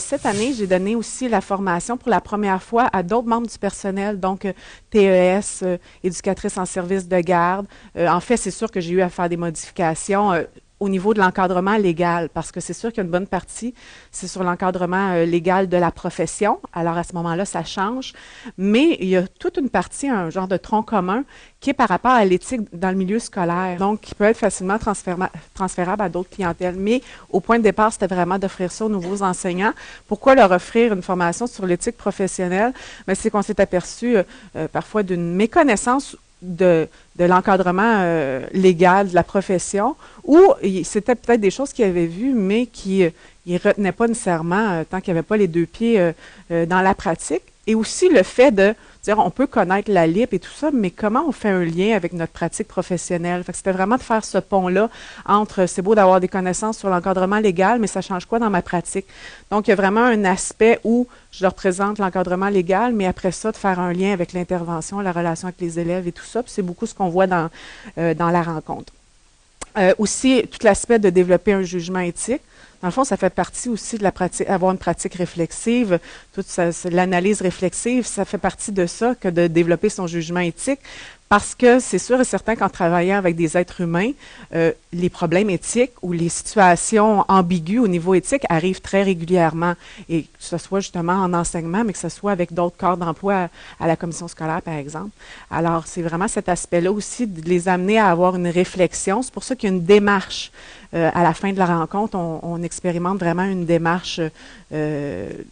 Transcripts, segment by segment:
cette année, j'ai donné aussi la formation pour la première fois à d'autres membres du personnel, donc TES, éducatrice en service de garde. En fait, c'est sûr que j'ai eu à faire des modifications au niveau de l'encadrement légal, parce que c'est sûr qu'il y a une bonne partie, c'est sur l'encadrement légal de la profession. Alors, à ce moment-là, ça change. Mais il y a toute une partie, un genre de tronc commun, qui est par rapport à l'éthique dans le milieu scolaire, donc qui peut être facilement transférable à d'autres clientèles. Mais au point de départ, c'était vraiment d'offrir ça aux nouveaux enseignants. Pourquoi leur offrir une formation sur l'éthique professionnelle? Bien, c'est qu'on s'est aperçu parfois d'une méconnaissance de l'encadrement légal de la profession, ou c'était peut-être des choses qu'ils avaient vues, mais qui ne retenaient pas nécessairement tant qu'il n'y avait pas les deux pieds dans la pratique. Et aussi le fait de dire, on peut connaître la LIP et tout ça, mais comment on fait un lien avec notre pratique professionnelle? Fait que c'était vraiment de faire ce pont-là entre, c'est beau d'avoir des connaissances sur l'encadrement légal, mais ça change quoi dans ma pratique? Donc, il y a vraiment un aspect où je leur présente l'encadrement légal, mais après ça, de faire un lien avec l'intervention, la relation avec les élèves et tout ça. Puis c'est beaucoup ce qu'on voit dans la rencontre. Aussi, tout l'aspect de développer un jugement éthique. Dans le fond, ça fait partie aussi de la pratique, avoir une pratique réflexive, toute l'analyse réflexive, ça fait partie de ça que de développer son jugement éthique, parce que c'est sûr et certain qu'en travaillant avec des êtres humains, les problèmes éthiques ou les situations ambiguës au niveau éthique arrivent très régulièrement, et que ce soit justement en enseignement, mais que ce soit avec d'autres corps d'emploi à la commission scolaire, par exemple. Alors, c'est vraiment cet aspect-là aussi de les amener à avoir une réflexion. C'est pour ça qu'il y a une démarche. À la fin de la rencontre, on expérimente vraiment une démarche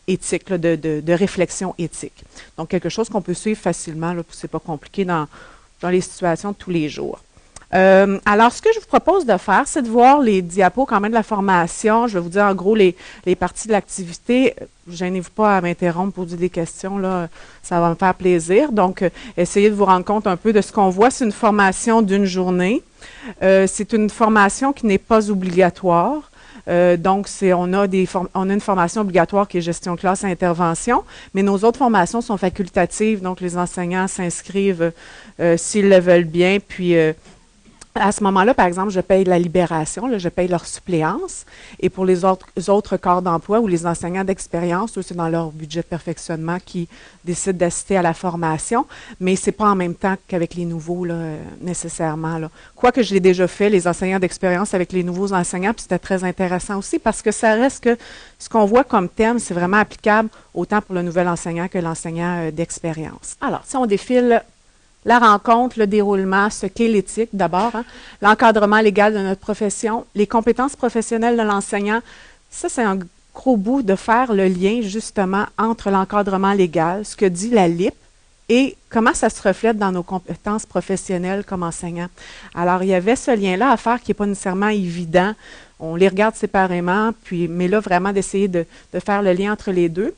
éthique, là, de réflexion éthique. Donc, quelque chose qu'on peut suivre facilement, là, c'est pas compliqué dans les situations de tous les jours. Alors, ce que je vous propose de faire, c'est de voir les diapos quand même de la formation. Je vais vous dire en gros les parties de l'activité. Gênez-vous pas à m'interrompre pour poser des questions, là, ça va me faire plaisir. Donc, essayez de vous rendre compte un peu de ce qu'on voit. C'est une formation d'une journée. C'est une formation qui n'est pas obligatoire. Donc, on a une formation obligatoire qui est gestion de classe et intervention, mais nos autres formations sont facultatives, donc les enseignants s'inscrivent s'ils le veulent bien, puis à ce moment-là, par exemple, je paye la libération, là, je paye leur suppléance. Et pour les autres corps d'emploi ou les enseignants d'expérience, eux, c'est dans leur budget de perfectionnement qui décident d'assister à la formation. Mais c'est pas en même temps qu'avec les nouveaux, là, nécessairement. Là. Quoique je l'ai déjà fait, les enseignants d'expérience avec les nouveaux enseignants, puis c'était très intéressant aussi parce que ça reste que ce qu'on voit comme thème, c'est vraiment applicable autant pour le nouvel enseignant que l'enseignant d'expérience. Alors, si on défile la rencontre, le déroulement, ce qu'est l'éthique d'abord, hein, l'encadrement légal de notre profession, les compétences professionnelles de l'enseignant. Ça, c'est un gros bout de faire le lien justement entre l'encadrement légal, ce que dit la LIP, et comment ça se reflète dans nos compétences professionnelles comme enseignants. Alors, il y avait ce lien-là à faire qui n'est pas nécessairement évident. On les regarde séparément, mais là, vraiment d'essayer de faire le lien entre les deux,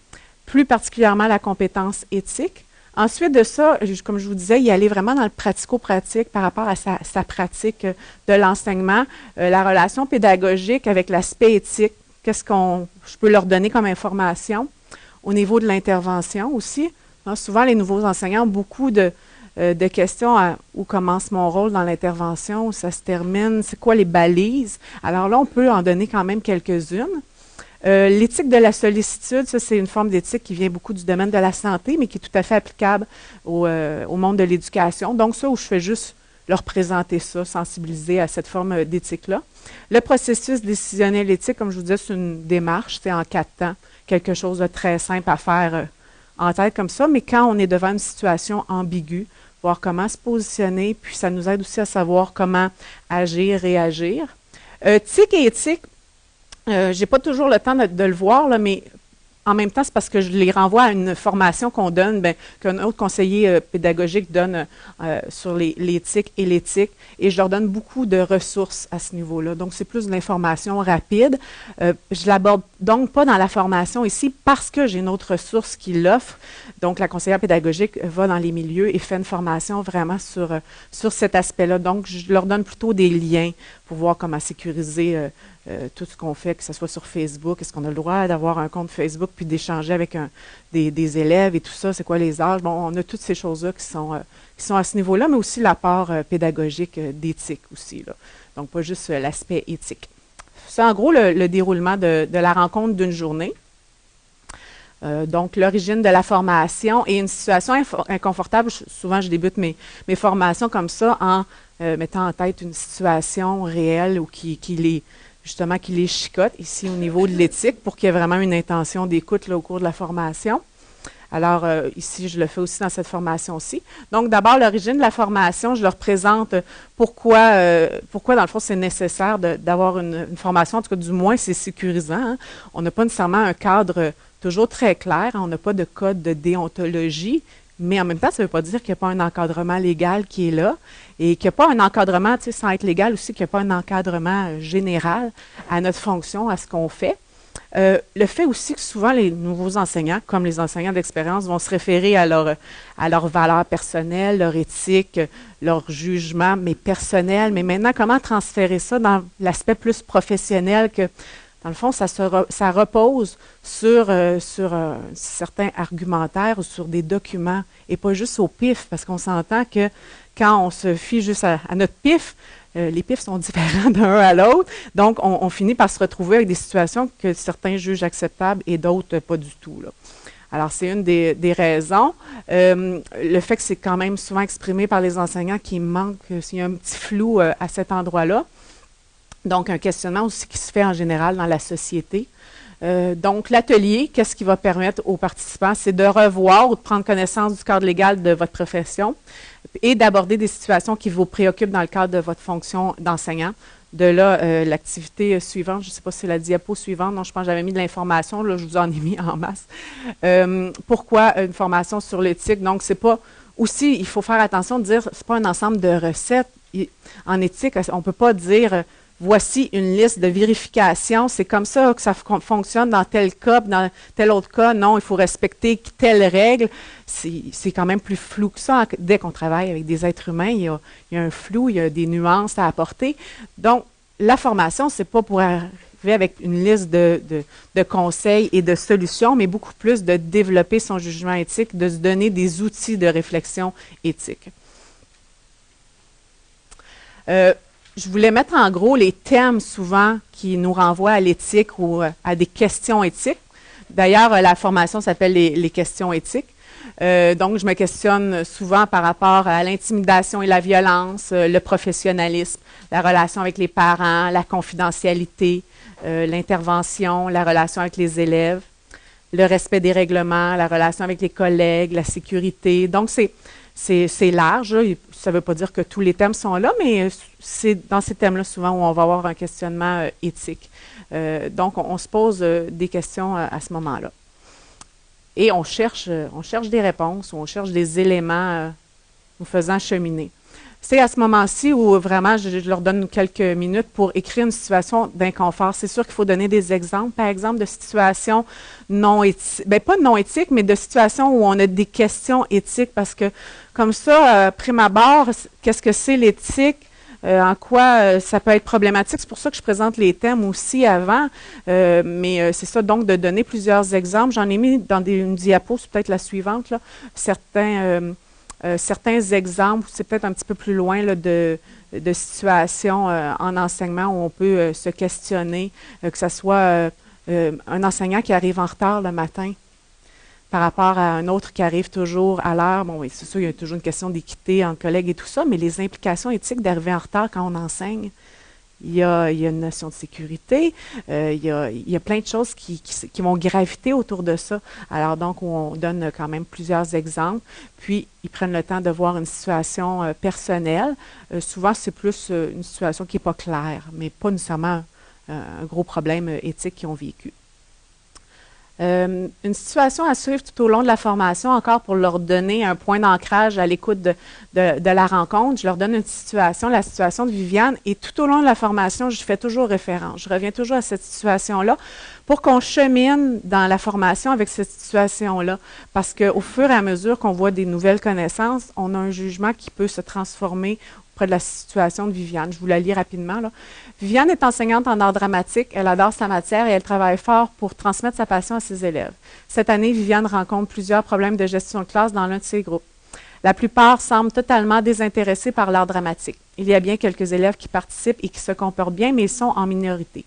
plus particulièrement la compétence éthique. Ensuite de ça, comme je vous disais, y aller vraiment dans le pratico-pratique par rapport à sa pratique de l'enseignement, la relation pédagogique avec l'aspect éthique, qu'est-ce je peux leur donner comme information au niveau de l'intervention aussi. Hein, souvent, les nouveaux enseignants ont beaucoup de questions à où commence mon rôle dans l'intervention, où ça se termine, c'est quoi les balises. Alors là, on peut en donner quand même quelques-unes. L'éthique de la sollicitude, ça c'est une forme d'éthique qui vient beaucoup du domaine de la santé, mais qui est tout à fait applicable au monde de l'éducation. Donc ça, où je fais juste leur présenter ça, sensibiliser à cette forme d'éthique-là. Le processus décisionnel éthique, comme je vous disais, c'est une démarche, c'est en 4 temps, quelque chose de très simple à faire en tête comme ça, mais quand on est devant une situation ambiguë, voir comment se positionner, puis ça nous aide aussi à savoir comment agir, réagir. TIC et éthique, j'ai pas toujours le temps de le voir, là, mais en même temps, c'est parce que je les renvoie à une formation qu'on donne, qu'un autre conseiller pédagogique donne sur l'éthique et l'éthique, et je leur donne beaucoup de ressources à ce niveau-là. Donc, c'est plus de l'information rapide. Je l'aborde donc pas dans la formation ici parce que j'ai une autre ressource qui l'offre. Donc, la conseillère pédagogique va dans les milieux et fait une formation vraiment sur cet aspect-là. Donc, je leur donne plutôt des liens pour voir comment sécuriser tout ce qu'on fait, que ce soit sur Facebook. Est-ce qu'on a le droit d'avoir un compte Facebook puis d'échanger avec des élèves et tout ça? C'est quoi les âges? Bon, on a toutes ces choses-là qui sont à ce niveau-là, mais aussi l'apport pédagogique d'éthique aussi, là. Donc, pas juste l'aspect éthique. C'est en gros le déroulement de la rencontre d'une journée. Donc, l'origine de la formation et une situation inconfortable. Souvent, je débute mes formations comme ça en mettant en tête une situation réelle ou qui les chicote ici au niveau de l'éthique pour qu'il y ait vraiment une intention d'écoute au cours de la formation. Alors, ici, je le fais aussi dans cette formation-ci. Donc, d'abord, l'origine de la formation, je leur présente pourquoi dans le fond, c'est nécessaire d'avoir une formation. En tout cas, du moins, c'est sécurisant. Hein. On n'a pas nécessairement un cadre toujours très clair. Hein. On n'a pas de code de déontologie. Mais en même temps, ça ne veut pas dire qu'il n'y a pas un encadrement légal qui est là et qu'il n'y a pas un encadrement, tu sais, sans être légal aussi, qu'il n'y a pas un encadrement général à notre fonction, à ce qu'on fait. Le fait aussi que souvent les nouveaux enseignants, comme les enseignants d'expérience, vont se référer à leurs valeurs personnelles, leur éthique, leur jugement, mais personnel. Mais maintenant, comment transférer ça dans l'aspect plus professionnel que, dans le fond, ça repose sur certains argumentaires ou sur des documents et pas juste au pif, parce qu'on s'entend que quand on se fie juste à notre pif, les pifs sont différents d'un à l'autre. Donc, on finit par se retrouver avec des situations que certains jugent acceptables et d'autres pas du tout, là. Alors, c'est une des raisons. Le fait que c'est quand même souvent exprimé par les enseignants qu'il manque, s'il y a un petit flou à cet endroit-là. Donc, un questionnement aussi qui se fait en général dans la société. Donc, l'atelier, qu'est-ce qui va permettre aux participants? C'est de revoir ou de prendre connaissance du cadre légal de votre profession et d'aborder des situations qui vous préoccupent dans le cadre de votre fonction d'enseignant. De là, l'activité suivante, je ne sais pas si c'est la diapo suivante, non, je pense que j'avais mis de l'information, là, je vous en ai mis en masse. Pourquoi une formation sur l'éthique? Donc, c'est pas aussi, il faut faire attention de dire, c'est pas un ensemble de recettes. En éthique, on ne peut pas dire voici une liste de vérifications, c'est comme ça que ça fonctionne dans tel cas, dans tel autre cas, non, il faut respecter telle règle. C'est quand même plus flou que ça. Dès qu'on travaille avec des êtres humains, il y a un flou, il y a des nuances à apporter. Donc, la formation, c'est pas pour arriver avec une liste de conseils et de solutions, mais beaucoup plus de développer son jugement éthique, de se donner des outils de réflexion éthique. Je voulais mettre en gros les thèmes souvent qui nous renvoient à l'éthique ou à des questions éthiques. D'ailleurs, la formation s'appelle les questions éthiques. Donc, je me questionne souvent par rapport à l'intimidation et la violence, le professionnalisme, la relation avec les parents, la confidentialité, l'intervention, la relation avec les élèves, le respect des règlements, la relation avec les collègues, la sécurité. Donc, c'est large. Là. Ça ne veut pas dire que tous les thèmes sont là, mais c'est dans ces thèmes-là souvent où on va avoir un questionnement éthique. Donc, on se pose des questions à ce moment-là. Et on cherche des réponses, on cherche des éléments nous faisant cheminer. C'est à ce moment-ci où vraiment je leur donne quelques minutes pour écrire une situation d'inconfort. C'est sûr qu'il faut donner des exemples, par exemple, de situations non éthiques, bien pas non éthiques, mais de situations où on a des questions éthiques, parce que comme ça, prime abord, qu'est-ce que c'est l'éthique? En quoi ça peut être problématique. C'est pour ça que je présente les thèmes aussi avant, mais c'est ça, donc, de donner plusieurs exemples. J'en ai mis dans une diapo, c'est peut-être la suivante, là, certains exemples, c'est peut-être un petit peu plus loin là, de situations en enseignement où on peut se questionner, que ce soit un enseignant qui arrive en retard le matin par rapport à un autre qui arrive toujours à l'heure. Bon, oui, c'est sûr, il y a toujours une question d'équité entre collègues et tout ça, mais les implications éthiques d'arriver en retard quand on enseigne, il y a une notion de sécurité, il y a plein de choses qui vont graviter autour de ça. Alors donc, on donne quand même plusieurs exemples, puis ils prennent le temps de voir une situation personnelle. Souvent, c'est plus une situation qui n'est pas claire, mais pas nécessairement un gros problème éthique qu'ils ont vécu. Une situation à suivre tout au long de la formation, encore pour leur donner un point d'ancrage à l'écoute de la rencontre. Je leur donne une situation, la situation de Viviane, et tout au long de la formation, je fais toujours référence. Je reviens toujours à cette situation-là pour qu'on chemine dans la formation avec cette situation-là. Parce qu'au fur et à mesure qu'on voit des nouvelles connaissances, on a un jugement qui peut se transformer auprès de la situation de Viviane. Je vous la lis rapidement, là. Viviane est enseignante en art dramatique. Elle adore sa matière et elle travaille fort pour transmettre sa passion à ses élèves. Cette année, Viviane rencontre plusieurs problèmes de gestion de classe dans l'un de ses groupes. La plupart semblent totalement désintéressés par l'art dramatique. Il y a bien quelques élèves qui participent et qui se comportent bien, mais ils sont en minorité.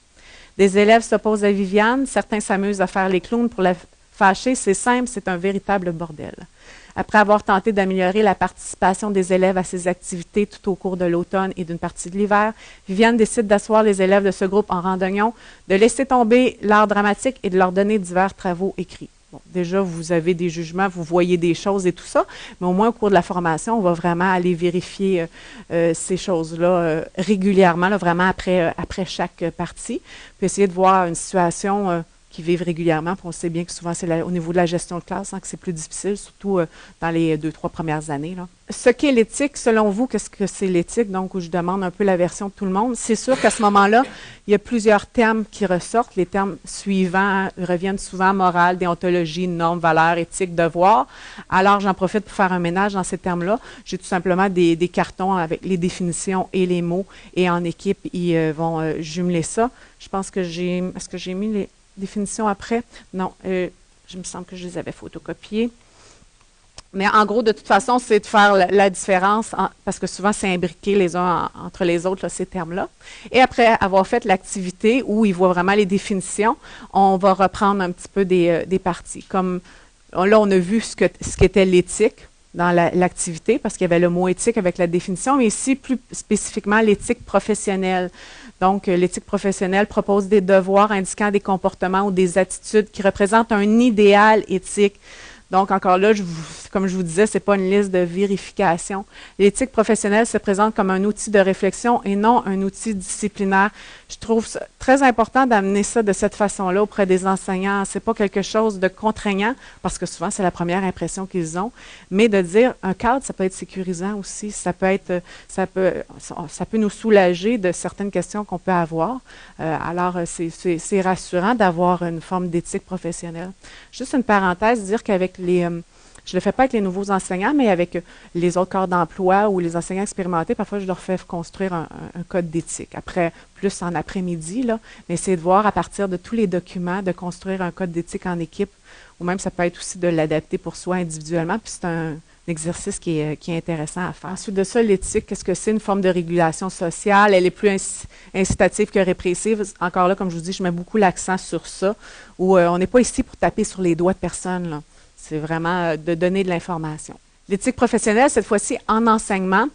Des élèves s'opposent à Viviane. Certains s'amusent à faire les clowns pour la fâchés, c'est simple, c'est un véritable bordel. Après avoir tenté d'améliorer la participation des élèves à ces activités tout au cours de l'automne et d'une partie de l'hiver, Viviane décide d'asseoir les élèves de ce groupe en rang d'oignon, de laisser tomber l'art dramatique et de leur donner divers travaux écrits. Bon, déjà, vous avez des jugements, vous voyez des choses et tout ça, mais au moins au cours de la formation, on va vraiment aller vérifier ces choses-là régulièrement, là, vraiment après chaque partie, puis essayer de voir une situation qui vivent régulièrement. Puis on sait bien que souvent, c'est au niveau de la gestion de classe que c'est plus difficile, surtout dans les 2-3 premières années, là. Ce qu'est l'éthique, selon vous, qu'est-ce que c'est l'éthique? Donc, où je demande un peu la version de tout le monde. C'est sûr qu'à ce moment-là, il y a plusieurs termes qui ressortent. Les termes suivants reviennent souvent: morale, déontologie, normes, valeurs, éthique, devoir. Alors, j'en profite pour faire un ménage dans ces termes-là. J'ai tout simplement des cartons avec les définitions et les mots, et en équipe, ils vont jumeler ça. Je pense que est-ce que j'ai mis les définitions après? Non, je me semble que je les avais photocopiées. Mais en gros, de toute façon, c'est de faire la différence, parce que souvent, c'est imbriqué les uns entre les autres, là, ces termes-là. Et après avoir fait l'activité où ils voient vraiment les définitions, on va reprendre un petit peu des parties. Comme là, on a vu ce qu'était l'éthique dans l'activité, parce qu'il y avait le mot éthique avec la définition, mais ici, plus spécifiquement, l'éthique professionnelle. Donc, l'éthique professionnelle propose des devoirs indiquant des comportements ou des attitudes qui représentent un idéal éthique. Donc, encore là, comme je vous disais, ce n'est pas une liste de vérification. L'éthique professionnelle se présente comme un outil de réflexion et non un outil disciplinaire. Je trouve ça très important d'amener ça de cette façon-là auprès des enseignants. Ce n'est pas quelque chose de contraignant, parce que souvent, c'est la première impression qu'ils ont, mais de dire un cadre, ça peut être sécurisant aussi. Ça peut nous soulager de certaines questions qu'on peut avoir. Alors, c'est rassurant d'avoir une forme d'éthique professionnelle. Juste une parenthèse, dire qu'avec je ne le fais pas avec les nouveaux enseignants, mais avec les autres corps d'emploi ou les enseignants expérimentés, parfois je leur fais construire un code d'éthique. Après, plus en après-midi, là, mais c'est de voir à partir de tous les documents, de construire un code d'éthique en équipe, ou même ça peut être aussi de l'adapter pour soi individuellement, puis c'est un exercice qui est intéressant à faire. Ensuite de ça, l'éthique, qu'est-ce que c'est? Une forme de régulation sociale. Elle est plus incitative que répressive. Encore là, comme je vous dis, je mets beaucoup l'accent sur ça, où on n'est pas ici pour taper sur les doigts de personne, là. C'est vraiment de donner de l'information. L'éthique professionnelle, cette fois-ci en enseignement.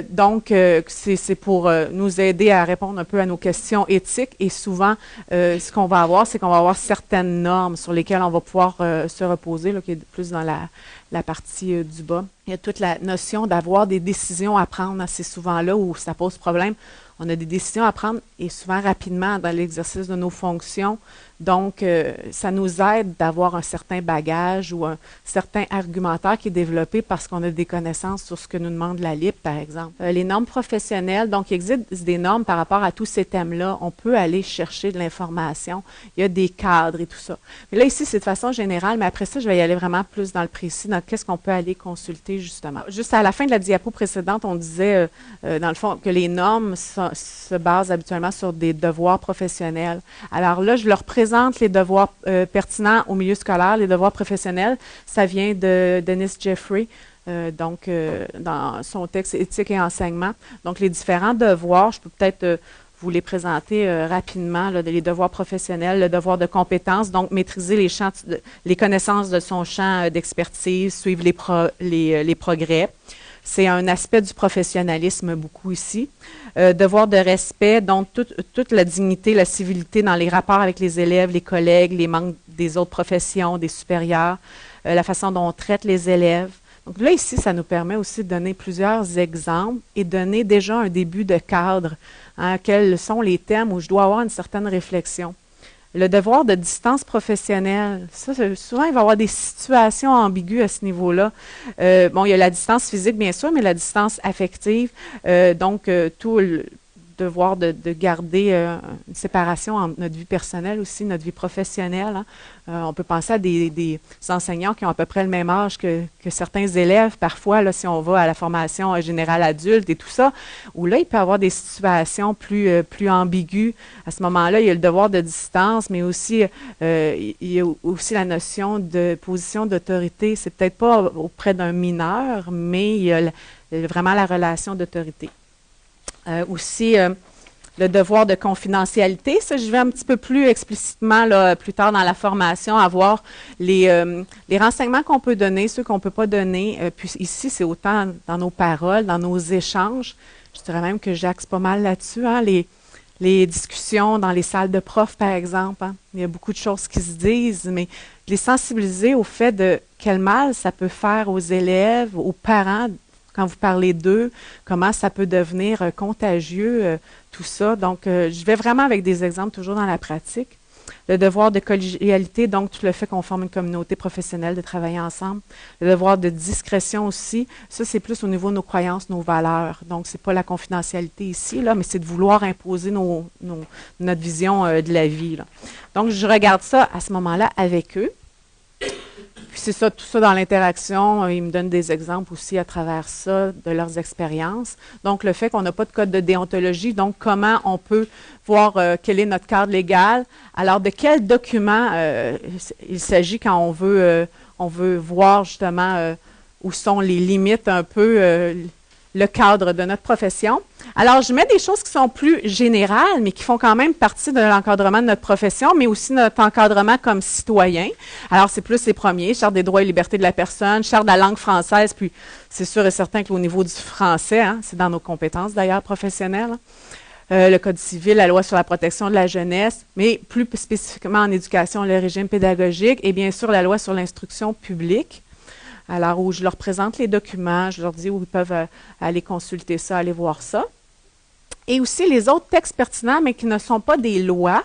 Donc, c'est pour nous aider à répondre un peu à nos questions éthiques. Et souvent, ce qu'on va avoir, c'est qu'on va avoir certaines normes sur lesquelles on va pouvoir se reposer, là, qui est plus dans la partie du bas. Il y a toute la notion d'avoir des décisions à prendre. C'est souvent là où ça pose problème. On a des décisions à prendre et souvent rapidement dans l'exercice de nos fonctions. Donc, ça nous aide d'avoir un certain bagage ou un certain argumentaire qui est développé parce qu'on a des connaissances sur ce que nous demande la LIP, par exemple. Les normes professionnelles, donc il existe des normes par rapport à tous ces thèmes-là. On peut aller chercher de l'information. Il y a des cadres et tout ça. Mais là, ici, c'est de façon générale, mais après ça, je vais y aller vraiment plus dans le précis, dans qu'est-ce qu'on peut aller consulter, justement. Juste à la fin de la diapo précédente, on disait, dans le fond, que les normes se basent habituellement sur des devoirs professionnels. Alors là, je leur présente les devoirs pertinents au milieu scolaire, les devoirs professionnels. Ça vient de Dennis Jeffrey, dans son texte Éthique et enseignement. Donc, les différents devoirs, je peux peut-être vous les présenter rapidement, là, les devoirs professionnels, le devoir de compétence, donc maîtriser les connaissances de son champ d'expertise, suivre les progrès. C'est un aspect du professionnalisme beaucoup ici. Devoir de respect, donc toute la dignité, la civilité dans les rapports avec les élèves, les collègues, les membres des autres professions, des supérieurs, la façon dont on traite les élèves. Donc là, ici, ça nous permet aussi de donner plusieurs exemples et donner déjà un début de cadre. Hein, quels sont les thèmes où je dois avoir une certaine réflexion. Le devoir de distance professionnelle, ça, souvent, il va y avoir des situations ambiguës à ce niveau-là. Bon, il y a la distance physique, bien sûr, mais la distance affective, tout le devoir de garder une séparation entre notre vie personnelle aussi, notre vie professionnelle. Hein. On peut penser à des enseignants qui ont à peu près le même âge que certains élèves, parfois, là, si on va à la formation générale adulte et tout ça, où là, il peut y avoir des situations plus ambiguës. À ce moment-là, il y a le devoir de distance, mais aussi, il y a aussi la notion de position d'autorité. C'est peut-être pas auprès d'un mineur, mais il y a vraiment la relation d'autorité. Le devoir de confidentialité, ça, je vais un petit peu plus explicitement là, plus tard dans la formation, avoir les renseignements qu'on peut donner, ceux qu'on ne peut pas donner. Puis ici, c'est autant dans nos paroles, dans nos échanges. Je dirais même que j'axe pas mal là-dessus, hein, les discussions dans les salles de profs, par exemple. Hein. Il y a beaucoup de choses qui se disent, mais les sensibiliser au fait de quel mal ça peut faire aux élèves, aux parents, quand vous parlez d'eux, comment ça peut devenir contagieux, tout ça. Donc, je vais vraiment avec des exemples toujours dans la pratique. Le devoir de collégialité, donc tout le fait qu'on forme une communauté professionnelle, de travailler ensemble. Le devoir de discrétion aussi, ça c'est plus au niveau de nos croyances, nos valeurs. Donc c'est pas la confidentialité ici, là, mais c'est de vouloir imposer notre vision de la vie. Là. Donc je regarde ça à ce moment-là avec eux. Puis c'est ça, tout ça dans l'interaction, ils me donnent des exemples aussi à travers ça, de leurs expériences. Donc, le fait qu'on n'a pas de code de déontologie, donc comment on peut voir quel est notre cadre légal. Alors, de quel document il s'agit quand on veut voir justement où sont les limites un peu, le cadre de notre profession. Alors, je mets des choses qui sont plus générales, mais qui font quand même partie de l'encadrement de notre profession, mais aussi notre encadrement comme citoyen. Alors, c'est plus les premiers, Charte des droits et libertés de la personne, Charte de la langue française, puis c'est sûr et certain qu'au niveau du français, hein, c'est dans nos compétences d'ailleurs professionnelles, le Code civil, la loi sur la protection de la jeunesse, mais plus spécifiquement en éducation, le régime pédagogique, et bien sûr la loi sur l'instruction publique. Alors, où je leur présente les documents, je leur dis où ils peuvent aller consulter ça, aller voir ça. Et aussi les autres textes pertinents, mais qui ne sont pas des lois.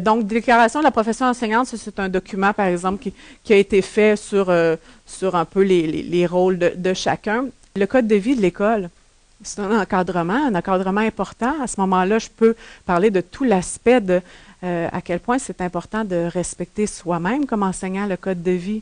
Donc, déclaration de la profession enseignante, c'est un document, par exemple, qui a été fait sur un peu les rôles de chacun. Le code de vie de l'école, c'est un encadrement important. À ce moment-là, je peux parler de tout l'aspect de à quel point c'est important de respecter soi-même comme enseignant le code de vie.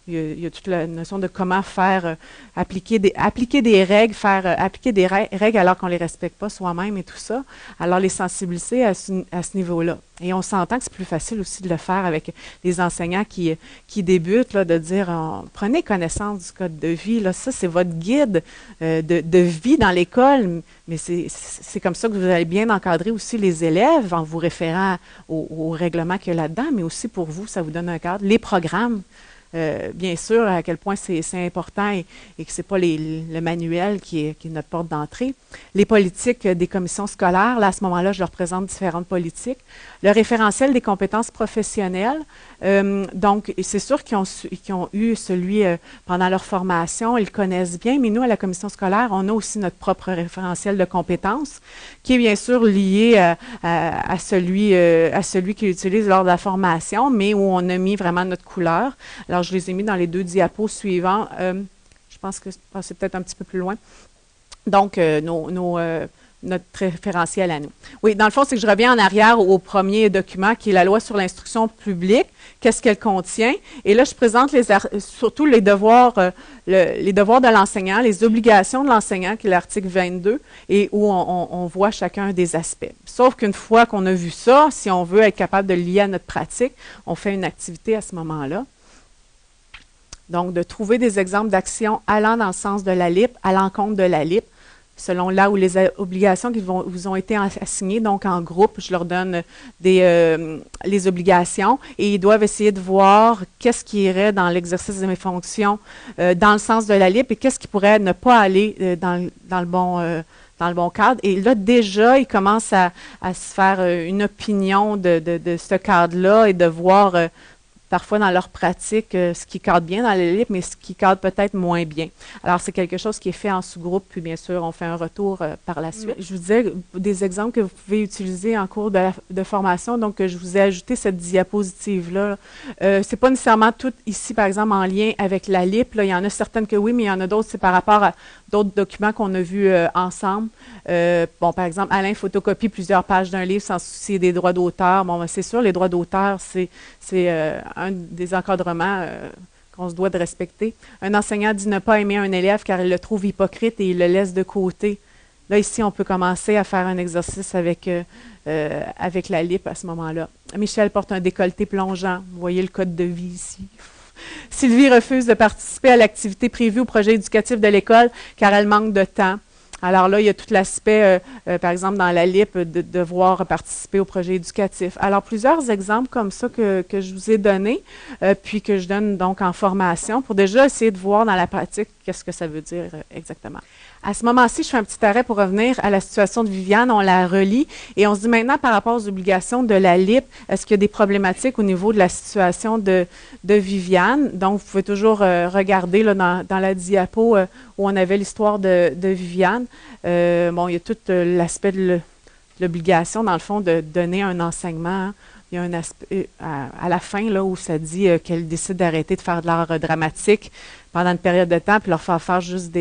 Il y a toute la notion de comment faire appliquer des règles, appliquer des règles alors qu'on ne les respecte pas soi-même et tout ça. Alors, les sensibiliser à ce niveau-là. Et on s'entend que c'est plus facile aussi de le faire avec des enseignants qui débutent, là, de dire prenez connaissance du code de vie. Là, ça, c'est votre guide de vie dans l'école. Mais c'est comme ça que vous allez bien encadrer aussi les élèves en vous référant au règlement qu'il y a là-dedans, mais aussi pour vous, ça vous donne un cadre. Les programmes. Bien sûr, à quel point c'est important et que ce n'est pas le manuel qui est notre porte d'entrée. Les politiques des commissions scolaires, là, à ce moment-là, je leur présente différentes politiques. Le référentiel des compétences professionnelles, donc, c'est sûr qu'ils ont eu celui pendant leur formation, ils le connaissent bien, mais nous, à la commission scolaire, on a aussi notre propre référentiel de compétences qui est bien sûr lié à celui qu'ils utilisent lors de la formation, mais où on a mis vraiment notre couleur. Alors, je les ai mis dans les 2 diapos suivants. Je pense que c'est peut-être un petit peu plus loin. Donc, notre référentiel à nous. Oui, dans le fond, c'est que je reviens en arrière au premier document qui est la loi sur l'instruction publique. Qu'est-ce qu'elle contient? Et là, je présente surtout les devoirs de l'enseignant, les obligations de l'enseignant, qui est l'article 22, et où on voit chacun des aspects. Sauf qu'une fois qu'on a vu ça, si on veut être capable de le lier à notre pratique, on fait une activité à ce moment-là. Donc, de trouver des exemples d'actions allant dans le sens de la LIP, à l'encontre de la LIP, selon là où les obligations qui vous ont été assignées, donc en groupe, je leur donne les obligations et ils doivent essayer de voir qu'est-ce qui irait dans l'exercice de mes fonctions dans le sens de la LIP et qu'est-ce qui pourrait ne pas aller dans le bon cadre. Et là, déjà, ils commencent à se faire une opinion de ce cadre-là et de voir parfois dans leur pratique ce qui cadre bien dans les livres, mais ce qui cadre peut-être moins bien. Alors, c'est quelque chose qui est fait en sous-groupe, puis bien sûr, on fait un retour par la suite. Je vous disais des exemples que vous pouvez utiliser en cours de formation, donc je vous ai ajouté cette diapositive-là. C'est pas nécessairement tout ici, par exemple, en lien avec la LIP. Là, il y en a certaines que oui, mais il y en a d'autres, c'est par rapport à d'autres documents qu'on a vus ensemble. Bon, par exemple, Alain photocopie plusieurs pages d'un livre sans soucier des droits d'auteur. Bon, c'est sûr, les droits d'auteur, c'est un des encadrements qu'on se doit de respecter. Un enseignant dit ne pas aimer un élève car il le trouve hypocrite et il le laisse de côté. Là, ici, on peut commencer à faire un exercice avec la LIP à ce moment-là. Michel porte un décolleté plongeant. Vous voyez le code de vie ici. Sylvie refuse de participer à l'activité prévue au projet éducatif de l'école car elle manque de temps. Alors là, il y a tout l'aspect, par exemple, dans la LIP, de devoir participer au projet éducatif. Alors, plusieurs exemples comme ça que je vous ai donnés, puis que je donne donc en formation pour déjà essayer de voir dans la pratique qu'est-ce que ça veut dire exactement. À ce moment-ci, je fais un petit arrêt pour revenir à la situation de Viviane. On la relie et on se dit maintenant par rapport aux obligations de la LIP, est-ce qu'il y a des problématiques au niveau de la situation de Viviane? Donc, vous pouvez toujours regarder là, dans la diapo où on avait l'histoire de Viviane. Bon, il y a tout l'aspect de l'obligation, dans le fond, de donner un enseignement. Hein. Il y a un aspect à la fin là, où ça dit qu'elle décide d'arrêter de faire de l'art dramatique pendant une période de temps, puis leur faire juste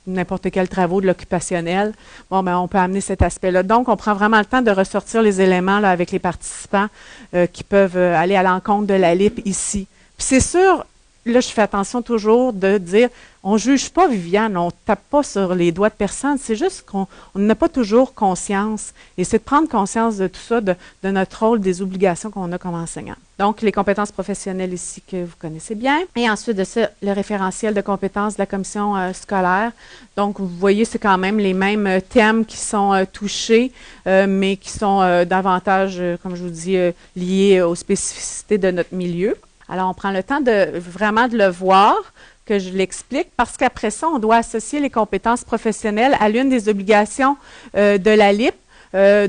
n'importe quel travaux de l'occupationnel. Bon, ben, on peut amener cet aspect-là. Donc, on prend vraiment le temps de ressortir les éléments là, avec les participants qui peuvent aller à l'encontre de la LIP ici. Puis c'est sûr, là, je fais attention toujours de dire, on ne juge pas Viviane, on ne tape pas sur les doigts de personne, c'est juste qu'on n'a pas toujours conscience. Et c'est de prendre conscience de tout ça, de notre rôle, des obligations qu'on a comme enseignant. Donc, les compétences professionnelles ici que vous connaissez bien. Et ensuite de ça, le référentiel de compétences de la commission scolaire. Donc, vous voyez, c'est quand même les mêmes thèmes qui sont touchés, mais qui sont davantage, comme je vous dis, liés aux spécificités de notre milieu. Alors, on prend le temps vraiment de le voir, que je l'explique, parce qu'après ça, on doit associer les compétences professionnelles à l'une des obligations de la LIP.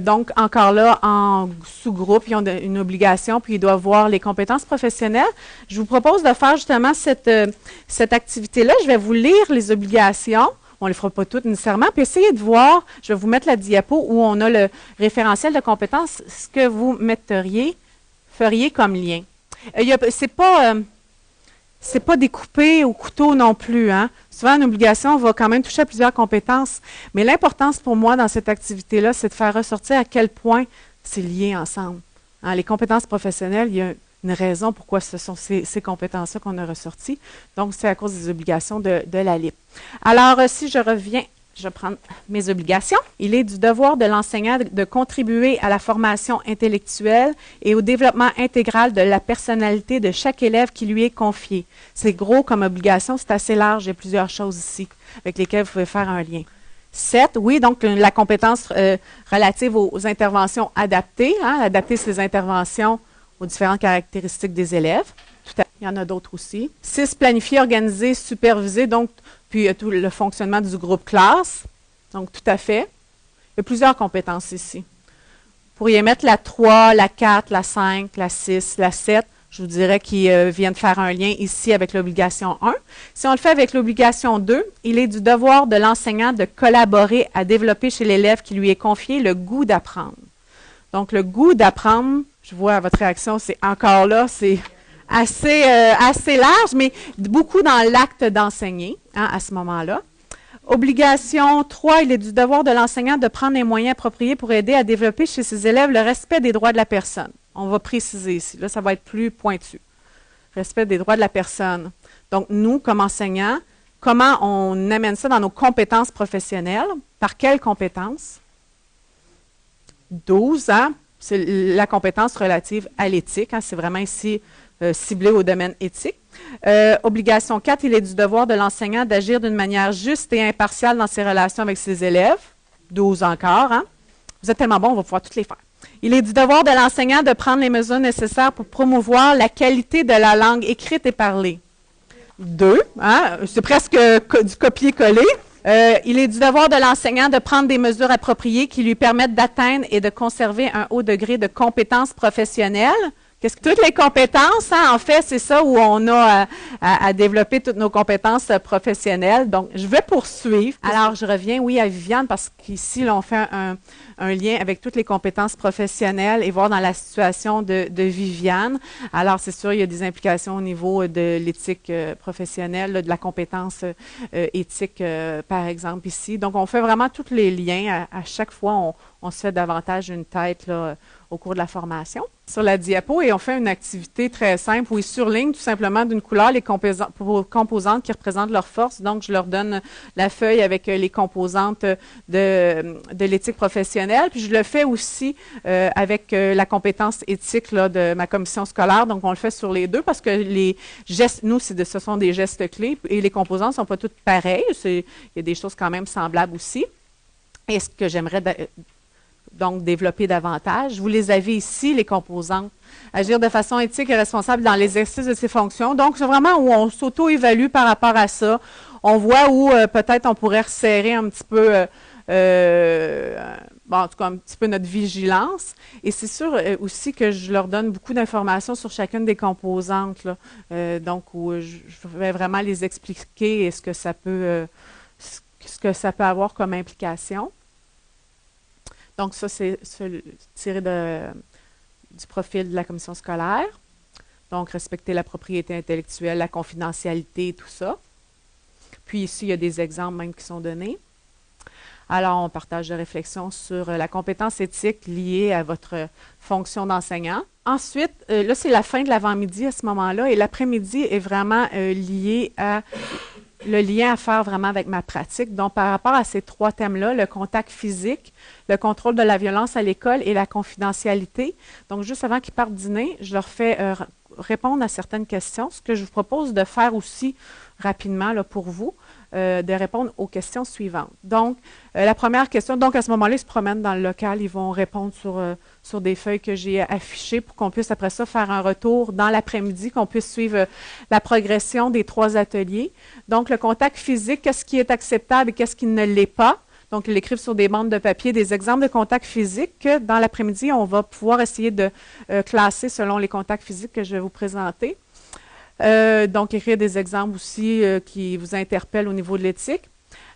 Donc, encore là, en sous-groupe, ils ont une obligation, puis ils doivent voir les compétences professionnelles. Je vous propose de faire justement cette activité-là. Je vais vous lire les obligations. On ne les fera pas toutes nécessairement. Puis essayez de voir, je vais vous mettre la diapo où on a le référentiel de compétences, ce que vous feriez comme lien. C'est pas découpé au couteau non plus. Hein. Souvent, une obligation va quand même toucher à plusieurs compétences. Mais l'importance pour moi dans cette activité-là, c'est de faire ressortir à quel point c'est lié ensemble. Hein, les compétences professionnelles, il y a une raison pourquoi ce sont ces compétences-là qu'on a ressorties. Donc, c'est à cause des obligations de la LIP. Alors, si je reviens, je prends mes obligations. Il est du devoir de l'enseignant de contribuer à la formation intellectuelle et au développement intégral de la personnalité de chaque élève qui lui est confié. C'est gros comme obligation, c'est assez large, il y a plusieurs choses ici avec lesquelles vous pouvez faire un lien. 7, oui, donc la compétence relative aux interventions adaptées, hein, adapter ses interventions aux différentes caractéristiques des élèves. Tout à fait, il y en a d'autres aussi. 6, planifier, organiser, superviser, donc puis tout le fonctionnement du groupe classe. Donc, tout à fait. Il y a plusieurs compétences ici. Vous pourriez mettre la 3, la 4, la 5, la 6, la 7. Je vous dirais qu'ils viennent faire un lien ici avec l'obligation 1. Si on le fait avec l'obligation 2, il est du devoir de l'enseignant de collaborer à développer chez l'élève qui lui est confié le goût d'apprendre. Donc, le goût d'apprendre, je vois à votre réaction, c'est encore là, c'est assez large, mais beaucoup dans l'acte d'enseigner hein, à ce moment-là. Obligation 3, il est du devoir de l'enseignant de prendre les moyens appropriés pour aider à développer chez ses élèves le respect des droits de la personne. On va préciser ici, là, ça va être plus pointu. Respect des droits de la personne. Donc, nous, comme enseignants, comment on amène ça dans nos compétences professionnelles? Par quelles compétences? 12, hein? C'est la compétence relative à l'éthique. Hein, c'est vraiment ici ciblé au domaine éthique. Obligation 4, il est du devoir de l'enseignant d'agir d'une manière juste et impartiale dans ses relations avec ses élèves. 12 encore. Hein? Vous êtes tellement bons, on va pouvoir toutes les faire. Il est du devoir de l'enseignant de prendre les mesures nécessaires pour promouvoir la qualité de la langue écrite et parlée. 2, hein? C'est presque du copier-coller. Il est du devoir de l'enseignant de prendre des mesures appropriées qui lui permettent d'atteindre et de conserver un haut degré de compétences professionnelles. Qu'est-ce que toutes les compétences, hein, en fait, c'est ça où on a à développer toutes nos compétences professionnelles. Donc, je vais poursuivre. Alors, je reviens, oui, à Viviane, parce qu'ici, là, on fait un lien avec toutes les compétences professionnelles et voir dans la situation de Viviane. Alors, c'est sûr, il y a des implications au niveau de l'éthique professionnelle, là, de la compétence éthique, par exemple, ici. Donc, on fait vraiment tous les liens. À chaque fois, on se fait davantage une tête là, au cours de la formation. Sur la diapo, et on fait une activité très simple où ils surlignent tout simplement d'une couleur les composantes qui représentent leur force. Donc, je leur donne la feuille avec les composantes de l'éthique professionnelle. Puis, je le fais aussi avec la compétence éthique là, de ma commission scolaire. Donc, on le fait sur les deux parce que les gestes, nous, ce sont des gestes clés et les composantes ne sont pas toutes pareilles. Il y a des choses quand même semblables aussi. et ce que j'aimerais donc développer davantage. Vous les avez ici, les composantes. Agir de façon éthique et responsable dans l'exercice de ses fonctions. Donc, c'est vraiment où on s'auto-évalue par rapport à ça. On voit où peut-être on pourrait resserrer un petit peu, bon, en tout cas, un petit peu notre vigilance. Et c'est sûr aussi que je leur donne beaucoup d'informations sur chacune des composantes, là. Donc, où je vais vraiment les expliquer et ce que ça peut avoir comme implication. Donc, ça, c'est tiré du profil de la commission scolaire. Donc, respecter la propriété intellectuelle, la confidentialité, tout ça. Puis ici, il y a des exemples même qui sont donnés. Alors, on partage des réflexions sur la compétence éthique liée à votre fonction d'enseignant. Ensuite, là, c'est la fin de l'avant-midi à ce moment-là, et l'après-midi est vraiment lié à le lien à faire vraiment avec ma pratique. Donc, par rapport à ces 3 thèmes-là, le contact physique, le contrôle de la violence à l'école et la confidentialité. Donc, juste avant qu'ils partent dîner, je leur fais répondre à certaines questions. Ce que je vous propose de faire aussi rapidement là, pour vous, de répondre aux questions suivantes. Donc, la première question, donc à ce moment-là, ils se promènent dans le local, ils vont répondre sur des feuilles que j'ai affichées pour qu'on puisse après ça faire un retour dans l'après-midi, qu'on puisse suivre la progression des 3 ateliers. Donc, le contact physique, qu'est-ce qui est acceptable et qu'est-ce qui ne l'est pas? Donc, ils écrivent sur des bandes de papier des exemples de contacts physiques que dans l'après-midi, on va pouvoir essayer de classer selon les contacts physiques que je vais vous présenter. Donc, écrire des exemples aussi qui vous interpellent au niveau de l'éthique.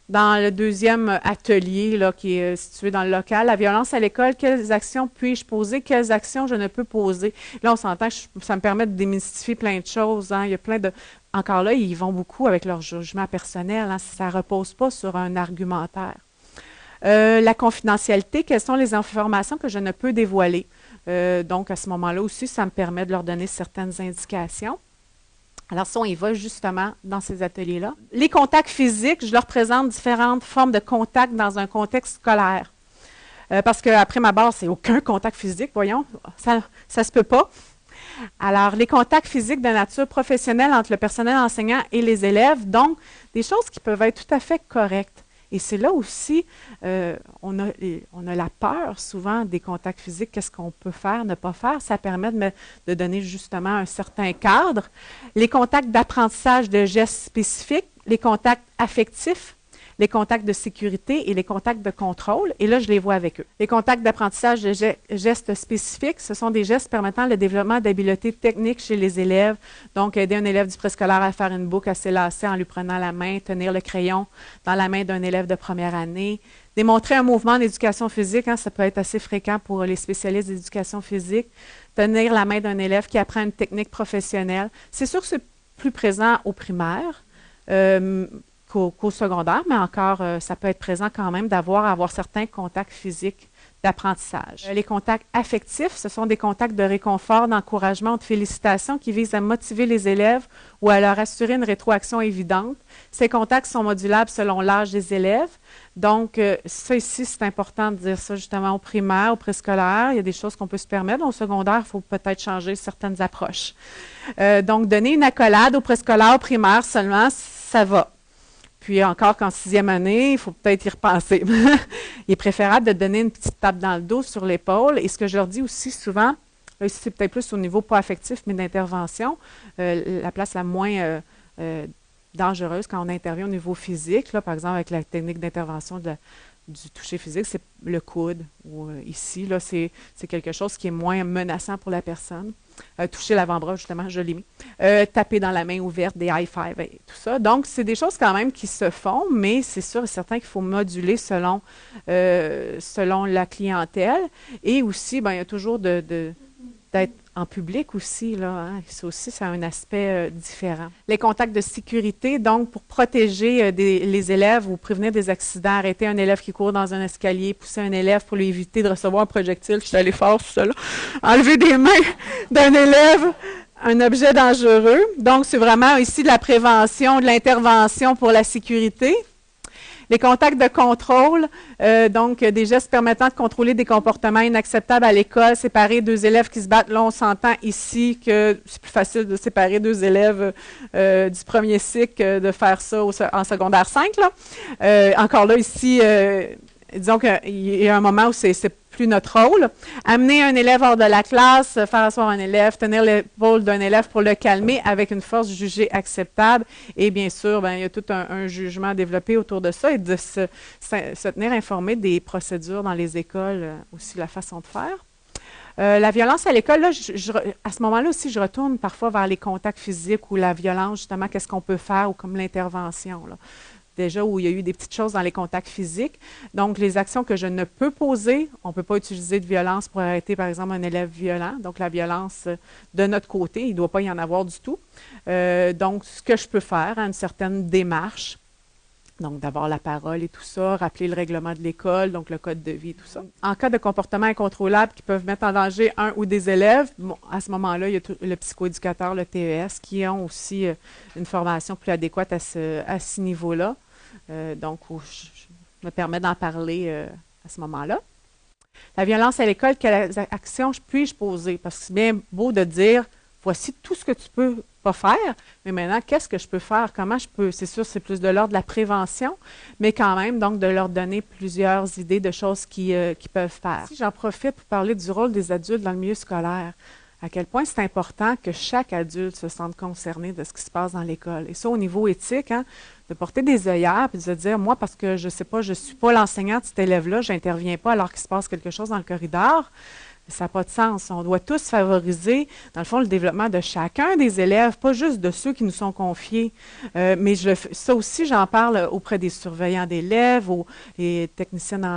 Dans le deuxième atelier là, qui est situé dans le local, la violence à l'école, quelles actions puis-je poser, quelles actions je ne peux poser. Là, on s'entend que ça me permet de démystifier plein de choses. Hein. Il y a plein de... Encore là, ils vont beaucoup avec leur jugement personnel. Hein, ça ne repose pas sur un argumentaire. La confidentialité, quelles sont les informations que je ne peux dévoiler. Donc, à ce moment-là aussi, ça me permet de leur donner certaines indications. Alors ça, on y va justement dans ces ateliers-là. Les contacts physiques, je leur présente différentes formes de contacts dans un contexte scolaire. Parce qu'après ma barre, c'est aucun contact physique, voyons, ça se peut pas. Alors, les contacts physiques de nature professionnelle entre le personnel enseignant et les élèves, donc des choses qui peuvent être tout à fait correctes. Et c'est là aussi, on a la peur souvent des contacts physiques, qu'est-ce qu'on peut faire, ne pas faire. Ça permet de donner justement un certain cadre. Les contacts d'apprentissage de gestes spécifiques, les contacts affectifs, les contacts de sécurité et les contacts de contrôle. Et là, je les vois avec eux. Les contacts d'apprentissage de gestes spécifiques, ce sont des gestes permettant le développement d'habiletés techniques chez les élèves. Donc, aider un élève du préscolaire à faire une boucle à s'élasser en lui prenant la main, tenir le crayon dans la main d'un élève de première année. Démontrer un mouvement d'éducation physique, hein, ça peut être assez fréquent pour les spécialistes d'éducation physique. Tenir la main d'un élève qui apprend une technique professionnelle. C'est sûr que c'est plus présent au primaire. Qu'au secondaire, mais encore, ça peut être présent quand même avoir certains contacts physiques d'apprentissage. Les contacts affectifs, ce sont des contacts de réconfort, d'encouragement, de félicitations qui visent à motiver les élèves ou à leur assurer une rétroaction évidente. Ces contacts sont modulables selon l'âge des élèves. Donc, ça ici, c'est important de dire ça justement au primaire, au préscolaire. Il y a des choses qu'on peut se permettre. Au secondaire, il faut peut-être changer certaines approches. Donc, donner une accolade au préscolaire, au primaire seulement, ça va. Puis encore qu'en 6e année, il faut peut-être y repenser. Il est préférable de donner une petite tape dans le dos, sur l'épaule. Et ce que je leur dis aussi souvent, là, ici c'est peut-être plus au niveau pas affectif, mais d'intervention, la place la moins dangereuse quand on intervient au niveau physique, là, par exemple avec la technique d'intervention du toucher physique, c'est le coude. Ou ici, là, c'est quelque chose qui est moins menaçant pour la personne. Toucher l'avant-bras, justement, je l'ai mis. Taper dans la main ouverte, des high five et tout ça. Donc, c'est des choses quand même qui se font, mais c'est sûr et certain qu'il faut moduler selon la clientèle. Et aussi, ben, il y a toujours d'être en public aussi, là, hein. Ça aussi, c'est un aspect différent. Les contacts de sécurité, donc, pour protéger les élèves ou prévenir des accidents, arrêter un élève qui court dans un escalier, pousser un élève pour lui éviter de recevoir un projectile, je suis allée fort sur ça, là. Enlever des mains d'un élève, un objet dangereux. Donc, c'est vraiment ici de la prévention, de l'intervention pour la sécurité. Les contacts de contrôle, donc des gestes permettant de contrôler des comportements inacceptables à l'école, séparer 2 élèves qui se battent. Là, on s'entend ici que c'est plus facile de séparer 2 élèves du premier cycle que de faire ça en secondaire 5. Là. Encore là, ici, disons qu'il y a un moment où c'est plus notre rôle. Amener un élève hors de la classe, faire asseoir un élève, tenir l'épaule d'un élève pour le calmer avec une force jugée acceptable. Et bien sûr, ben, il y a tout un jugement développé autour de ça et de se tenir informé des procédures dans les écoles, aussi la façon de faire. La violence à l'école, là, à ce moment-là aussi, je retourne parfois vers les contacts physiques ou la violence, justement, qu'est-ce qu'on peut faire ou comme l'intervention, là. Déjà où il y a eu des petites choses dans les contacts physiques. Donc, les actions que je ne peux poser, on ne peut pas utiliser de violence pour arrêter, par exemple, un élève violent. Donc, la violence de notre côté, il ne doit pas y en avoir du tout. Donc, ce que je peux faire, une certaine démarche, donc d'avoir la parole et tout ça, rappeler le règlement de l'école, donc le code de vie, tout ça. En cas de comportement incontrôlable qui peuvent mettre en danger un ou des élèves, bon, à ce moment-là, il y a le psychoéducateur, le TES, qui ont aussi une formation plus adéquate à ce niveau-là. Donc, je me permets d'en parler à ce moment-là. La violence à l'école, quelles actions puis-je poser? Parce que c'est bien beau de dire, voici tout ce que tu peux pas faire, mais maintenant, qu'est-ce que je peux faire? Comment je peux? C'est sûr, c'est plus de l'ordre de la prévention, mais quand même, donc, de leur donner plusieurs idées de choses qu'ils peuvent faire. Si j'en profite pour parler du rôle des adultes dans le milieu scolaire, à quel point c'est important que chaque adulte se sente concerné de ce qui se passe dans l'école. Et ça, au niveau éthique, hein, de porter des œillères et de se dire, moi, parce que je ne sais pas, je ne suis pas l'enseignant de cet élève-là, je n'interviens pas alors qu'il se passe quelque chose dans le corridor, ça n'a pas de sens. On doit tous favoriser, dans le fond, le développement de chacun des élèves, pas juste de ceux qui nous sont confiés. Mais ça aussi, j'en parle auprès des surveillants d'élèves, les techniciennes,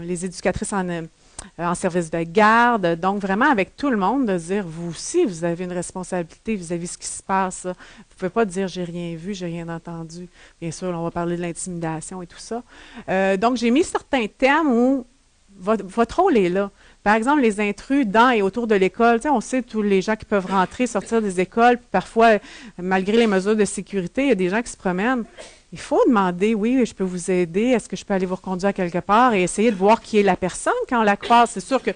les éducatrices en service de garde. Donc, vraiment, avec tout le monde, de dire, vous aussi, vous avez une responsabilité vis-à-vis de ce qui se passe. Vous ne pouvez pas dire, j'ai rien vu, j'ai rien entendu. Bien sûr, on va parler de l'intimidation et tout ça. Donc, j'ai mis certains thèmes où votre rôle est là. Par exemple, les intrus dans et autour de l'école. Tu sais, on sait tous les gens qui peuvent rentrer, sortir des écoles, puis parfois, malgré les mesures de sécurité, il y a des gens qui se promènent. Il faut demander, oui, je peux vous aider, est-ce que je peux aller vous reconduire à quelque part et essayer de voir qui est la personne quand on la croise. C'est sûr que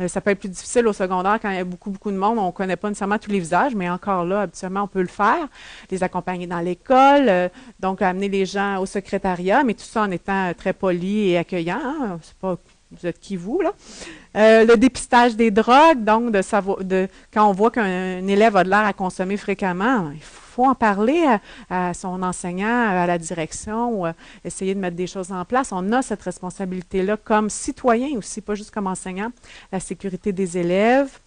ça peut être plus difficile au secondaire quand il y a beaucoup de monde, on ne connaît pas nécessairement tous les visages, mais encore là, habituellement, on peut le faire. Les accompagner dans l'école, donc amener les gens au secrétariat, mais tout ça en étant très poli et accueillant. Hein? C'est pas, vous êtes qui vous, là? Le dépistage des drogues, donc de savoir, quand on voit qu'un élève a de l'air à consommer fréquemment, il faut en parler à son enseignant, à la direction, ou essayer de mettre des choses en place. On a cette responsabilité-là comme citoyen aussi, pas juste comme enseignant. La sécurité des élèves,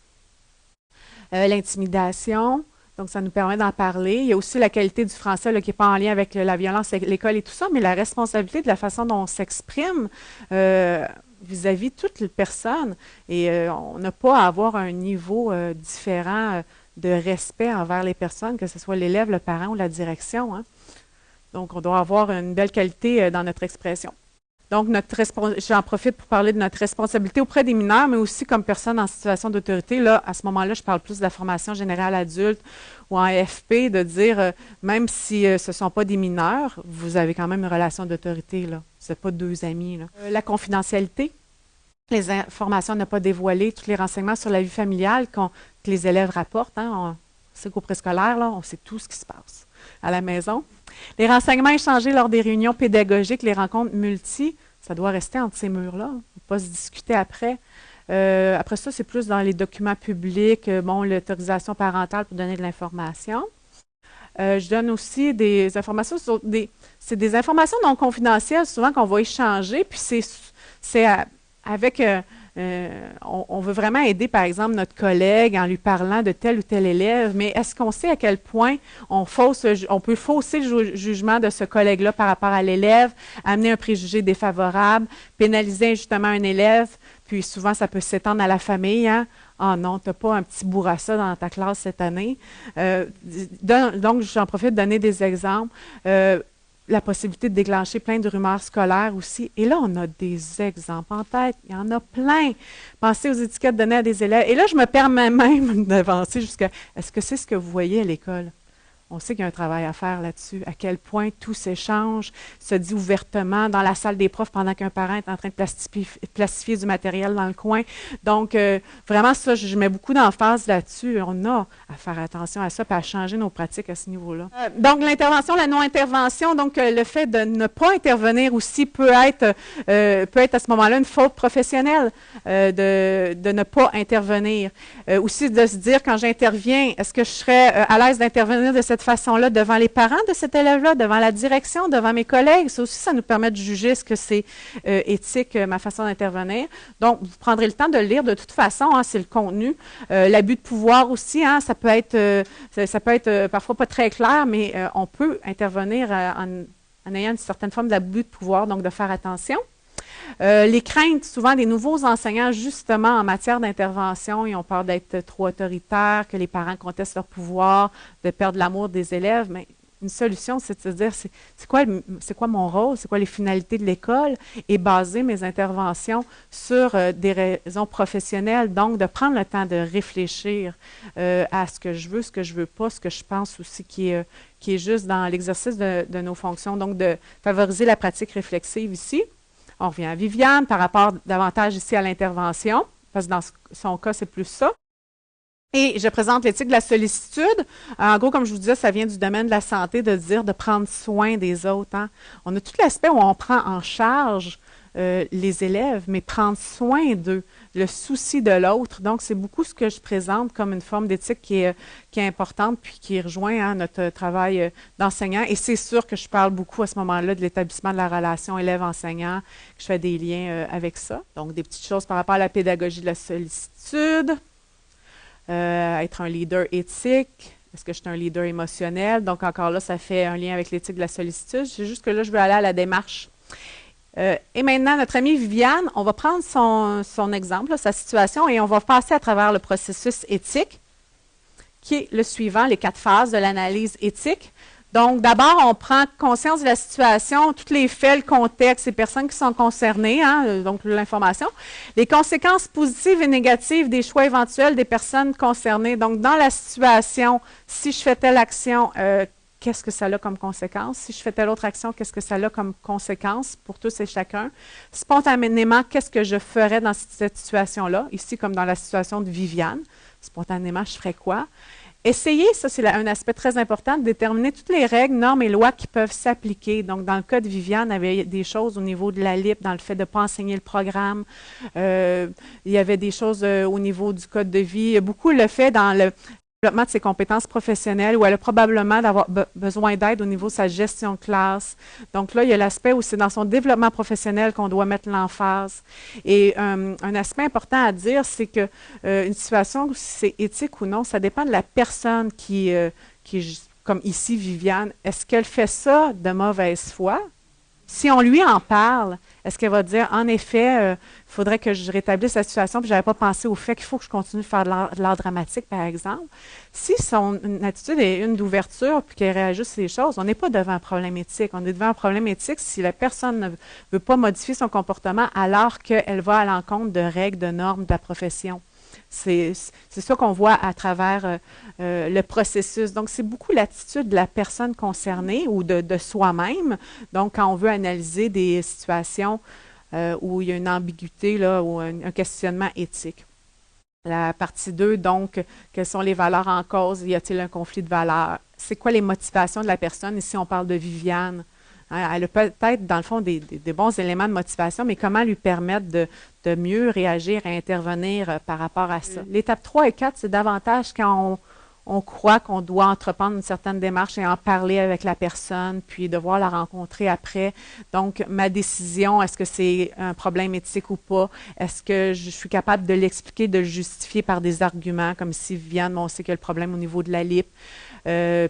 l'intimidation. Donc, ça nous permet d'en parler. Il y a aussi la qualité du français là, qui n'est pas en lien avec la violence à l'école et tout ça, mais la responsabilité de la façon dont on s'exprime vis-à-vis de toutes les personnes. Et on n'a pas à avoir un niveau différent de respect envers les personnes, que ce soit l'élève, le parent ou la direction. Hein. Donc, on doit avoir une belle qualité dans notre expression. Donc, j'en profite pour parler de notre responsabilité auprès des mineurs, mais aussi comme personne en situation d'autorité. Là, à ce moment-là, je parle plus de la formation générale adulte ou en FP, de dire, même si ce ne sont pas des mineurs, vous avez quand même une relation d'autorité. Là. Vous n'êtes pas deux amis. Là. La confidentialité. Les informations à ne pas dévoiler, tous les renseignements sur la vie familiale que les élèves rapportent. Hein, on sait qu'au préscolaire, là, on sait tout ce qui se passe à la maison. Les renseignements échangés lors des réunions pédagogiques, les rencontres multi, ça doit rester entre ces murs-là. Il ne faut pas se discuter après. Après ça, c'est plus dans les documents publics, bon, l'autorisation parentale pour donner de l'information. Je donne aussi des informations sur c'est des informations non confidentielles, souvent qu'on va échanger, puis c'est avec on veut vraiment aider, par exemple, notre collègue en lui parlant de tel ou tel élève, mais est-ce qu'on sait à quel point on peut fausser le jugement de ce collègue-là par rapport à l'élève, amener un préjugé défavorable, pénaliser injustement un élève, puis souvent ça peut s'étendre à la famille, hein? Ah non, tu n'as pas un petit bourrassa dans ta classe cette année. Donc, j'en profite de donner des exemples. La possibilité de déclencher plein de rumeurs scolaires aussi. Et là, on a des exemples en tête. Il y en a plein. Pensez aux étiquettes données à des élèves. Et là, je me permets même d'avancer jusqu'à est-ce que c'est ce que vous voyez à l'école? On sait qu'il y a un travail à faire là-dessus. À quel point tout s'échange, se dit ouvertement dans la salle des profs pendant qu'un parent est en train de plastifier du matériel dans le coin. Donc, vraiment, ça, je mets beaucoup d'emphase là-dessus. On a à faire attention à ça et à changer nos pratiques à ce niveau-là. Donc, l'intervention, la non-intervention, donc le fait de ne pas intervenir aussi peut être à ce moment-là une faute professionnelle de ne pas intervenir. Aussi de se dire, quand j'interviens, est-ce que je serais à l'aise d'intervenir de cette façon-là devant les parents de cet élève-là, devant la direction, devant mes collègues? Ça aussi, ça nous permet de juger ce que c'est éthique, ma façon d'intervenir. Donc, vous prendrez le temps de le lire de toute façon, hein, c'est le contenu. L'abus de pouvoir aussi, hein, ça peut être parfois pas très clair, mais on peut intervenir en ayant une certaine forme d'abus de pouvoir, donc de faire attention. Les craintes souvent des nouveaux enseignants, justement en matière d'intervention, ils ont peur d'être trop autoritaires, que les parents contestent leur pouvoir, de perdre l'amour des élèves. Mais une solution, c'est de se dire, c'est quoi mon rôle, c'est quoi les finalités de l'école, et baser mes interventions sur des raisons professionnelles. Donc, de prendre le temps de réfléchir à ce que je veux pas, ce que je pense aussi qui est juste dans l'exercice de nos fonctions. Donc, de favoriser la pratique réflexive ici. On revient à Viviane par rapport davantage ici à l'intervention, parce que dans son cas, c'est plus ça. Et je présente l'éthique de la sollicitude. En gros, comme je vous disais, ça vient du domaine de la santé, de dire de prendre soin des autres. Hein. On a tout l'aspect où on prend en charge les élèves, mais prendre soin d'eux, le souci de l'autre. Donc, c'est beaucoup ce que je présente comme une forme d'éthique qui est importante, puis qui rejoint hein, notre travail d'enseignant. Et c'est sûr que je parle beaucoup à ce moment-là de l'établissement de la relation élève-enseignant, que je fais des liens avec ça. Donc, des petites choses par rapport à la pédagogie de la sollicitude, être un leader éthique. Est-ce que je suis un leader émotionnel? Donc, encore là, ça fait un lien avec l'éthique de la sollicitude. C'est juste que là, je veux aller à la démarche. Et maintenant, notre amie Viviane, on va prendre son exemple, là, sa situation, et on va passer à travers le processus éthique, qui est le suivant, les 4 phases de l'analyse éthique. Donc, d'abord, on prend conscience de la situation, tous les faits, le contexte, les personnes qui sont concernées, hein, donc l'information, les conséquences positives et négatives des choix éventuels des personnes concernées. Donc, dans la situation, si je fais telle action, qu'est-ce que ça a comme conséquence? Si je fais telle autre action, qu'est-ce que ça a comme conséquence pour tous et chacun? Spontanément, qu'est-ce que je ferais dans cette situation-là? Ici, comme dans la situation de Viviane, spontanément, je ferais quoi? Essayez, ça c'est un aspect très important, de déterminer toutes les règles, normes et lois qui peuvent s'appliquer. Donc, dans le cas de Viviane, il y avait des choses au niveau de la LIP, dans le fait de ne pas enseigner le programme. Il y avait des choses au niveau du code de vie. Beaucoup le fait dans le développement de ses compétences professionnelles où elle a probablement d'avoir besoin d'aide au niveau de sa gestion de classe. Donc là, il y a l'aspect où c'est dans son développement professionnel qu'on doit mettre l'emphase. Et un aspect important à dire, c'est que une situation, c'est éthique ou non, ça dépend de la personne qui comme ici, Viviane, est-ce qu'elle fait ça de mauvaise foi? Si on lui en parle, est-ce qu'elle va dire, en effet, il faudrait que je rétablisse la situation, puis je n'avais pas pensé au fait qu'il faut que je continue de faire de l'art dramatique, par exemple. Si son attitude est une d'ouverture, puis qu'elle réajuste les choses, on n'est pas devant un problème éthique. On est devant un problème éthique si la personne ne veut pas modifier son comportement alors qu'elle va à l'encontre de règles, de normes de la profession. C'est ça qu'on voit à travers le processus. Donc, c'est beaucoup l'attitude de la personne concernée ou de soi-même. Donc, quand on veut analyser des situations où il y a une ambiguïté là, ou un questionnement éthique. La partie 2, donc, quelles sont les valeurs en cause? Y a-t-il un conflit de valeurs? C'est quoi les motivations de la personne? Ici, on parle de Viviane. Hein, elle a peut-être, dans le fond, des bons éléments de motivation, mais comment lui permettre de mieux réagir et intervenir par rapport à ça? L'étape 3 et 4, c'est davantage quand on croit qu'on doit entreprendre une certaine démarche et en parler avec la personne, puis devoir la rencontrer après. Donc, ma décision, est-ce que c'est un problème éthique ou pas? Est-ce que je suis capable de l'expliquer, de le justifier par des arguments, comme si Viviane, on sait qu'il y a le problème au niveau de la LIP,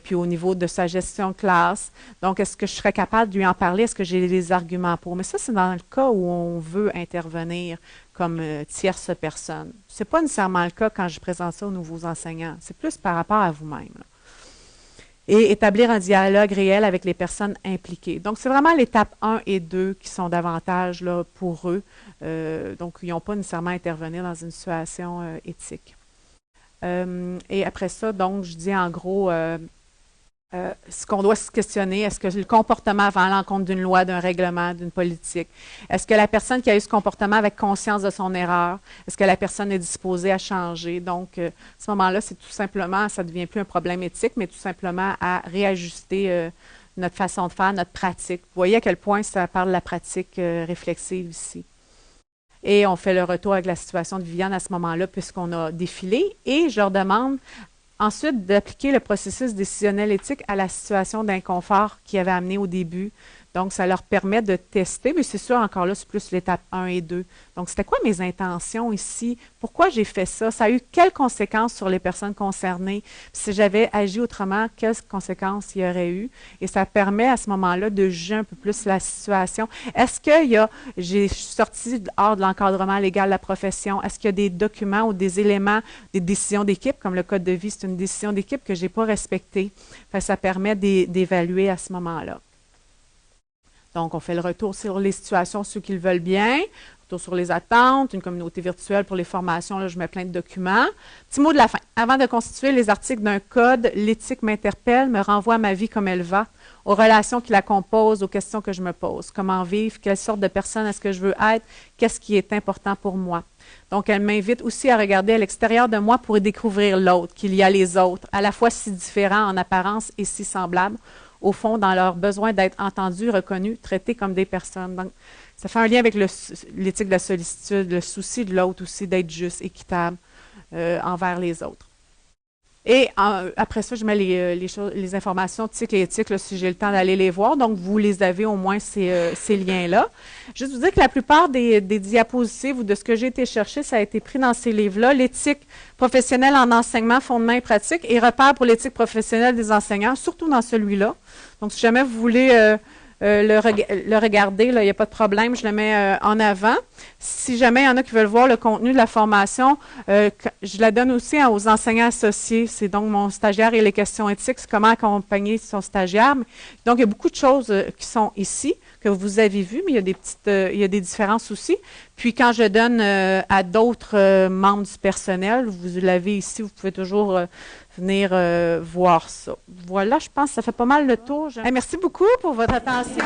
puis au niveau de sa gestion de classe. Donc, est-ce que je serais capable de lui en parler? Est-ce que j'ai des arguments pour? Mais ça, c'est dans le cas où on veut intervenir comme tierce personne. Ce n'est pas nécessairement le cas quand je présente ça aux nouveaux enseignants. C'est plus par rapport à vous-même. Et établir un dialogue réel avec les personnes impliquées. Donc, c'est vraiment l'étape 1 et 2 qui sont davantage là, pour eux. Donc, ils n'ont pas nécessairement à intervenir dans une situation éthique. Et après ça, donc, je dis en gros, Ce qu'on doit se questionner, est-ce que le comportement va à l'encontre d'une loi, d'un règlement, d'une politique? Est-ce que la personne qui a eu ce comportement avec conscience de son erreur, est-ce que la personne est disposée à changer? Donc, à ce moment-là, c'est tout simplement, ça ne devient plus un problème éthique, mais tout simplement à réajuster notre façon de faire, notre pratique. Vous voyez à quel point ça parle de la pratique réflexive ici. Et on fait le retour avec la situation de Viviane à ce moment-là, puisqu'on a défilé. Et je leur demande ensuite d'appliquer le processus décisionnel éthique à la situation d'inconfort qu'ils avaient amené au début. Donc, ça leur permet de tester, mais c'est sûr, encore là, c'est plus l'étape 1 et 2. Donc, c'était quoi mes intentions ici? Pourquoi j'ai fait ça? Ça a eu quelles conséquences sur les personnes concernées? Puis si j'avais agi autrement, quelles conséquences il y aurait eu? Et ça permet à ce moment-là de juger un peu plus la situation. Est-ce qu'il y a, j'ai sorti hors de l'encadrement légal de la profession, est-ce qu'il y a des documents ou des éléments, des décisions d'équipe, comme le code de vie, c'est une décision d'équipe que je n'ai pas respectée? Enfin, ça permet d'évaluer à ce moment-là. Donc, on fait le retour sur les situations, ceux qui le veulent bien, retour sur les attentes, une communauté virtuelle pour les formations, là, je mets plein de documents. Petit mot de la fin. Avant de constituer les articles d'un code, l'éthique m'interpelle, me renvoie à ma vie comme elle va, aux relations qui la composent, aux questions que je me pose. Comment vivre, quelle sorte de personne est-ce que je veux être, qu'est-ce qui est important pour moi. Donc, elle m'invite aussi à regarder à l'extérieur de moi pour y découvrir l'autre, qu'il y a les autres, à la fois si différents en apparence et si semblables, au fond, dans leur besoin d'être entendus, reconnus, traités comme des personnes. Donc, ça fait un lien avec l'éthique de la sollicitude, le souci de l'autre aussi, d'être juste, équitable envers les autres. Et après ça, je mets les informations de cycle et éthique, là, si j'ai le temps d'aller les voir. Donc, vous les avez au moins ces liens-là. Juste vous dire que la plupart des diapositives ou de ce que j'ai été chercher, ça a été pris dans ces livres-là. L'éthique professionnelle en enseignement, fondements et pratiques et repères pour l'éthique professionnelle des enseignants, surtout dans celui-là. Donc, si jamais vous voulez le regarder, il n'y a pas de problème, je le mets en avant. Si jamais il y en a qui veulent voir le contenu de la formation, je la donne aussi aux enseignants associés. C'est donc mon stagiaire et les questions éthiques, c'est comment accompagner son stagiaire. Donc, il y a beaucoup de choses qui sont ici, que vous avez vues, mais il y a des différences aussi. Puis, quand je donne à d'autres membres du personnel, vous l'avez ici, vous pouvez toujours venir voir ça. Voilà, je pense que ça fait pas mal le tour. Merci beaucoup pour votre attention.